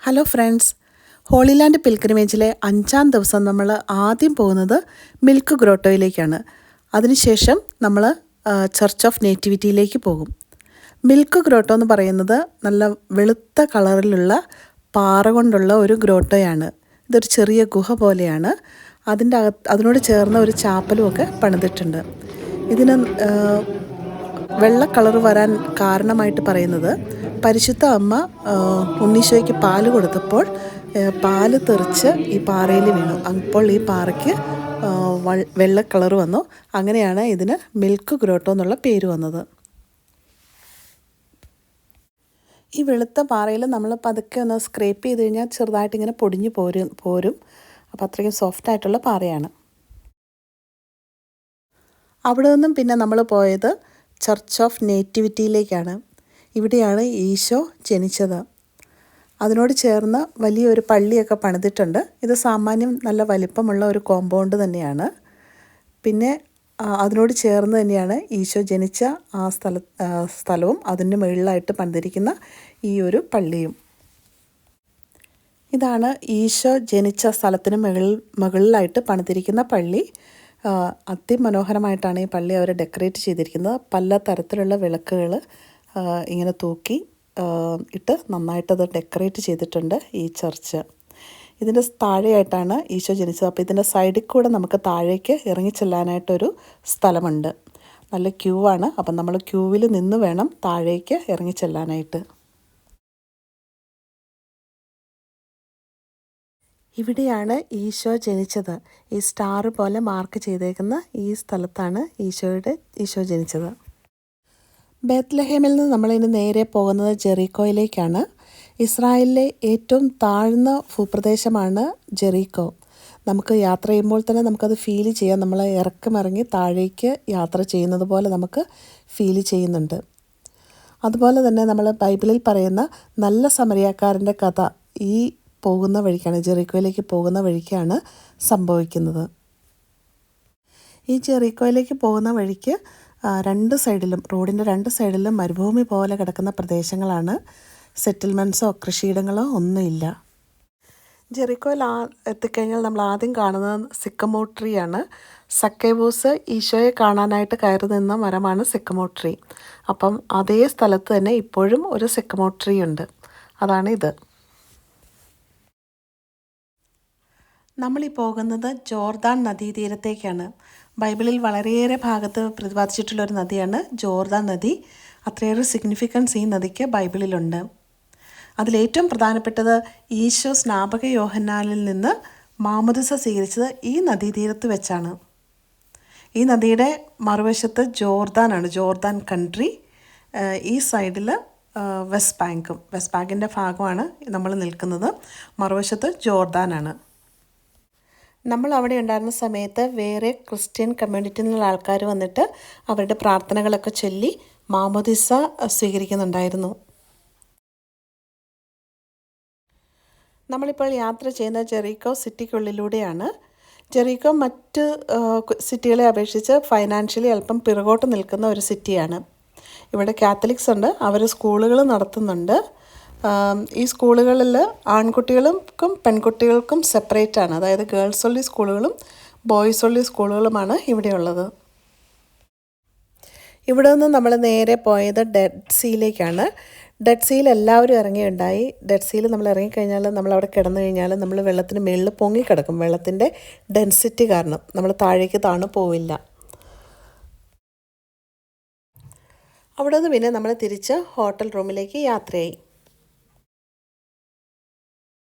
Hello friends, Holy Land പിൽഗ്രിമേജിലെ 5-ാം ദിവസം നമ്മൾ ആദ്യം പോകുന്നത് മിൽക്ക് ഗ്രോട്ടോയിലേക്കാണ്. അതിനുശേഷം നമ്മൾ ചർച്ച് ഓഫ് നേറ്റിവിറ്റിയിലേക്ക് പോകും. മിൽക്ക് ഗ്രോട്ടോ എന്ന് പറയുന്നത് നല്ല വെളുത്ത കളറിലുള്ള പാറ കൊണ്ടുള്ള ഒരു ഗ്രോട്ടോയാണ്. ഇതൊരു ചെറിയ ഗുഹ പോലെയാണ്. അതിനോട് ചേർന്ന ഒരു ചാപ്പലുമൊക്കെ പണിതിട്ടുണ്ട്. ഇതിന് വെള്ള കളർ വരാൻ കാരണമായിട്ട് പറയുന്നത് പരിശുദ്ധ അമ്മ ഉണ്ണീശോയ്ക്ക് പാല് കൊടുത്തപ്പോൾ പാല് തെറിച്ച് ഈ പാറയിൽ വീണു. അപ്പോൾ ഈ പാറയ്ക്ക് വെള്ള കളർ വന്നു. അങ്ങനെയാണ് ഇതിന് മിൽക്ക് ഗ്രോട്ടോ എന്നുള്ള പേര് വന്നത്. ഈ വെളുത്ത പാറയിൽ നമ്മൾ പതുക്കെ ഒന്ന് സ്ക്രേപ്പ് ചെയ്ത് കഴിഞ്ഞാൽ ചെറുതായിട്ട് ഇങ്ങനെ പൊടിഞ്ഞ് പോരും. അപ്പോൾ അത്രയ്ക്കും സോഫ്റ്റായിട്ടുള്ള പാറയാണ്. അവിടെ നിന്നും പിന്നെ നമ്മൾ പോയത് ചർച്ച് ഓഫ് നേറ്റിവിറ്റിയിലേക്കാണ്. ഇവിടെയാണ് ഈശോ ജനിച്ചത്. അതിനോട് ചേർന്ന് വലിയൊരു പള്ളിയൊക്കെ പണിതിട്ടുണ്ട്. ഇത് സാമാന്യം നല്ല വലിപ്പമുള്ള ഒരു കോമ്പൗണ്ട് തന്നെയാണ്. പിന്നെ അതിനോട് ചേർന്ന് തന്നെയാണ് ഈശോ ജനിച്ച ആ സ്ഥലവും അതിന് മുകളിലായിട്ട് പണിതിരിക്കുന്ന ഈ ഒരു പള്ളിയും. ഇതാണ് ഈശോ ജനിച്ച സ്ഥലത്തിന് മുകളിലായിട്ട് പണിതിരിക്കുന്ന പള്ളി. അതിമനോഹരമായിട്ടാണ് ഈ പള്ളി അവർ ഡെക്കറേറ്റ് ചെയ്തിരിക്കുന്നത്. പല തരത്തിലുള്ള വിളക്കുകൾ ഇങ്ങനെ തൂക്കി ഇട്ട് നന്നായിട്ടത് ഡെക്കറേറ്റ് ചെയ്തിട്ടുണ്ട് ഈ ചർച്ച്. ഇതിൻ്റെ താഴെയായിട്ടാണ് ഈശോ ജനിച്ചത്. അപ്പോൾ ഇതിൻ്റെ സൈഡിൽ കൂടെ നമുക്ക് താഴേക്ക് ഇറങ്ങിച്ചെല്ലാനായിട്ടൊരു സ്ഥലമുണ്ട്. നല്ല ക്യൂ ആണ്. അപ്പം നമ്മൾ ക്യൂവിൽ നിന്ന് വേണം താഴേക്ക് ഇറങ്ങിച്ചെല്ലാനായിട്ട്. ഇവിടെയാണ് ഈശോ ജനിച്ചത്. ഈ സ്റ്റാർ പോലെ മാർക്ക് ചെയ്തേക്കുന്ന ഈ സ്ഥലത്താണ് ഈശോ ജനിച്ചത്. ബേത്ലഹേമിൽ നിന്ന് നമ്മളിനി നേരെ പോകുന്നത് ജെറീക്കോയിലേക്കാണ്. ഇസ്രായേലിലെ ഏറ്റവും താഴ്ന്ന ഭൂപ്രദേശമാണ് ജെറീക്കോ. നമുക്ക് യാത്ര ചെയ്യുമ്പോൾ തന്നെ നമുക്കത് ഫീൽ ചെയ്യാം. നമ്മൾ ഇറങ്ങി താഴേക്ക് യാത്ര ചെയ്യുന്നത് പോലെ നമുക്ക് ഫീൽ ചെയ്യുന്നുണ്ട്. അതുപോലെ തന്നെ നമ്മൾ ബൈബിളിൽ പറയുന്ന നല്ല സമരിയാക്കാരൻ്റെ കഥ ഈ പോകുന്ന വഴിക്കാണ്, ജെറീക്കോയിലേക്ക് പോകുന്ന വഴിക്കാണ് സംഭവിക്കുന്നത്. ഈ ജെറീക്കോയിലേക്ക് പോകുന്ന വഴിക്ക് റോഡിൻ്റെ രണ്ട് സൈഡിലും മരുഭൂമി പോലെ കിടക്കുന്ന പ്രദേശങ്ങളാണ്. സെറ്റിൽമെൻറ്റ്സോ കൃഷിയിടങ്ങളോ ഒന്നുമില്ല. ജെറീക്കോയിൽ എത്തിക്കഴിഞ്ഞാൽ നമ്മൾ ആദ്യം കാണുന്നത് സിക്കമോർ ട്രീ ആണ്. സക്കേവൂസ് ഈശോയെ കാണാനായിട്ട് കയറി നിന്ന മരമാണ് സിക്കമോർ ട്രീ. അപ്പം അതേ സ്ഥലത്ത് തന്നെ ഇപ്പോഴും ഒരു സിക്കമോർ ട്രീ ഉണ്ട്. അതാണ് ഇത്. നമ്മളീ പോകുന്നത് ജോർദാൻ നദീതീരത്തേക്കാണ്. ബൈബിളിൽ വളരെയേറെ ഭാഗത്ത് പ്രതിപാദിച്ചിട്ടുള്ളൊരു നദിയാണ് ജോർദാൻ നദി. അത്രയേറെ സിഗ്നിഫിക്കൻസ് ഈ നദിക്ക് ബൈബിളിലുണ്ട്. അതിലേറ്റവും പ്രധാനപ്പെട്ടത് ഈശോ സ്നാപക യോഹന്നാനിൽ നിന്ന് മാമോദിസ സ്വീകരിച്ചത് ഈ നദീതീരത്ത് വെച്ചാണ്. ഈ നദിയുടെ മറുവശത്ത് ജോർദാനാണ്, ജോർദാൻ കൺട്രി. ഈ സൈഡിൽ വെസ്റ്റ് ബാങ്കിൻ്റെ ഭാഗമാണ് നമ്മൾ നിൽക്കുന്നത്. മറുവശത്ത് ജോർദാനാണ്. നമ്മൾ അവിടെ ഉണ്ടായിരുന്ന സമയത്ത് വേറെ ക്രിസ്ത്യൻ കമ്മ്യൂണിറ്റിയിൽ നിന്നുള്ള ആൾക്കാർ വന്നിട്ട് അവരുടെ പ്രാർത്ഥനകളൊക്കെ ചൊല്ലി മാമോദിസ സ്വീകരിക്കുന്നുണ്ടായിരുന്നു. നമ്മളിപ്പോൾ യാത്ര ചെയ്യുന്ന ജെറീക്കോ സിറ്റിക്കുള്ളിലൂടെയാണ്. ജെറീക്കോ മറ്റ് സിറ്റികളെ അപേക്ഷിച്ച് ഫൈനാൻഷ്യലി അല്പം പിറകോട്ട് നിൽക്കുന്ന ഒരു സിറ്റിയാണ്. ഇവിടെ കാത്തലിക്സ് ഉണ്ട്. അവർ സ്കൂളുകൾ നടത്തുന്നുണ്ട്. ഈ സ്കൂളുകളിൽ ആൺകുട്ടികൾക്കും പെൺകുട്ടികൾക്കും സെപ്പറേറ്റ് ആണ്. അതായത് ഗേൾസ് ഒള്ളി സ്കൂളുകളും ബോയ്സ് ഒള്ളി സ്കൂളുകളുമാണ് ഇവിടെയുള്ളത്. ഇവിടെ നിന്ന് നമ്മൾ നേരെ പോയത് ഡെഡ് സീയിലേക്കാണ്. ഡെഡ് സീയിൽ എല്ലാവരും ഇറങ്ങിയുണ്ടായി. ഡെഡ് സീയിൽ നമ്മൾ ഇറങ്ങിക്കഴിഞ്ഞാൽ നമ്മളവിടെ കിടന്നു കഴിഞ്ഞാൽ നമ്മൾ വെള്ളത്തിന് മുകളിൽ പൊങ്ങിക്കിടക്കും. വെള്ളത്തിൻ്റെ ഡെൻസിറ്റി കാരണം നമ്മൾ താഴേക്ക് താണു പോവില്ല. അവിടെ നിന്ന് പിന്നെ നമ്മൾ തിരിച്ച് ഹോട്ടൽ റൂമിലേക്ക് യാത്രയായി.